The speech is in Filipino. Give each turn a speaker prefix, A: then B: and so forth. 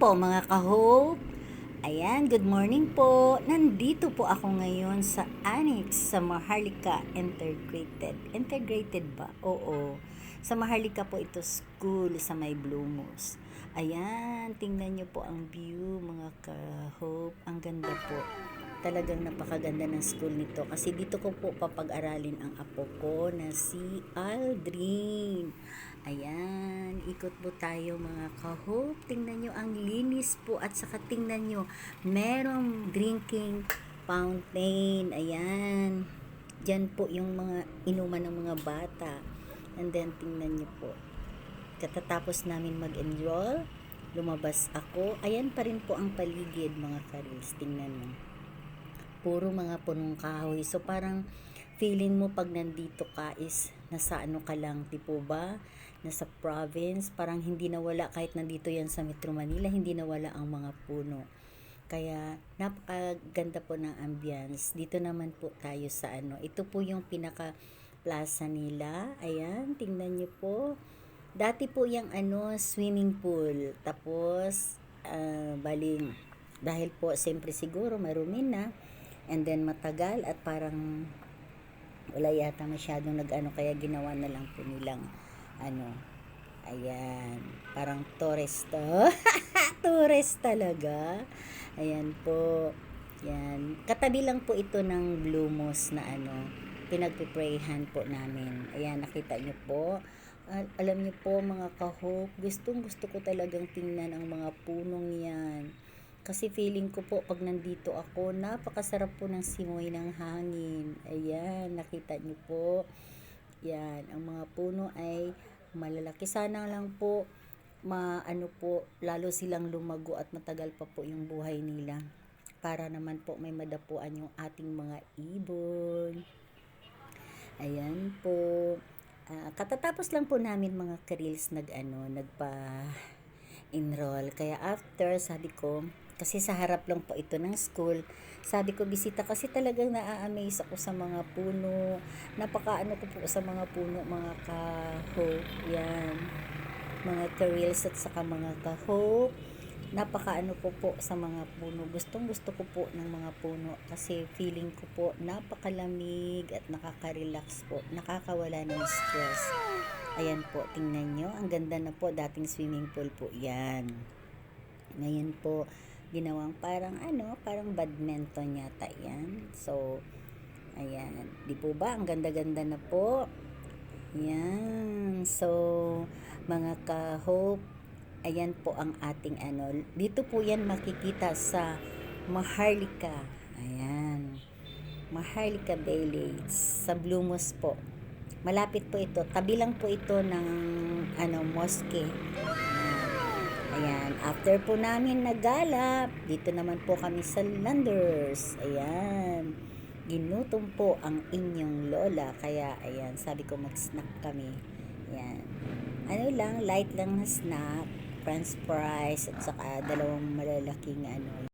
A: po mga ka-hope. Ayan, good morning po. Nandito po ako ngayon sa Annex sa Maharlika Integrated. Integrated ba? Oo. Sa Maharlika po ito school sa may Blumos. Ayan, tingnan nyo po ang view mga ka-hope. Ang ganda po. Talagang napakaganda ng school nito kasi dito ko po papag-aralin ang apo ko na si Aldrin. Ayan, ikot po tayo mga ka-hope. Tingnan nyo ang linis po at saka tingnan nyo, merong drinking fountain. Ayan, dyan po yung mga inuman ng mga bata. And then tingnan nyo po, katatapos namin mag-enroll, lumabas ako. Ayan pa rin po ang paligid mga karils. Tingnan nyo, puro mga punong kahoy. So parang feeling mo pag nandito ka is nasa ano ka lang, tipo ba? Nasa province, parang hindi nawala kahit nandito yan sa Metro Manila, hindi nawala ang mga puno. Kaya napakaganda po ng ambience. Dito naman po tayo sa ano. Ito po yung pinaka plaza nila. Ayan, tingnan niyo po. Dati po yung ano, swimming pool. Tapos baling dahil po siyempre siguro marumi na. And then matagal at parang wala yata masyadong nag-ano kaya ginawa na lang po nilang ano. Ayan, parang tourist to. Tourist talaga. Ayan po. Yan. Katabi lang po ito ng Blumos na ano, pinagpiprayhan po namin. Ayan, nakita niyo po. Alam niyo po mga ka-hope, gustong gusto ko talagang tingnan ang mga punong yan. Kasi feeling ko po pag nandito ako, napakasarap po ng simoy ng hangin. Ayan, nakita niyo po. Yan, ang mga puno ay malalaki. Sana lang po, maano po, lalo silang lumago at matagal pa po yung buhay nila. Para naman po may madapuan yung ating mga ibon. Ayan po. Katatapos lang po namin mga karils nagpa-enroll. Kaya after, sabi ko, kasi sa harap lang po ito ng school, sabi ko bisita kasi talagang naa-amaze ako sa mga puno. Napakaano ko po sa mga puno, mga ka-hope. Yan. Mga ka-reels at saka mga ka-hope. Napakaano ko po sa mga puno. Gustong gusto ko po ng mga puno kasi feeling ko po napakalamig at nakaka-relax po. Nakakawala ng stress. Ayan po, tingnan nyo. Ang ganda na po, dating swimming pool po yan. Ngayon po, ginawang parang ano, parang badminton yata yan. So, ayan. Di po ba? Ang ganda-ganda na po. Yan. So, mga ka-hope, ayan po ang ating ano. Dito po yan makikita sa Maharlika. Ayan. Maharlika Village. Sa Blumos po. Malapit po ito. Tabi lang po ito ng ano, mosque. Ayan, after po namin nagala, dito naman po kami sa Landers. Ayan, ginutom po ang inyong lola. Kaya, ayan, sabi ko mag-snack kami. Ayan, ano lang, light lang na snack, french fries, at saka dalawang malalaking ano,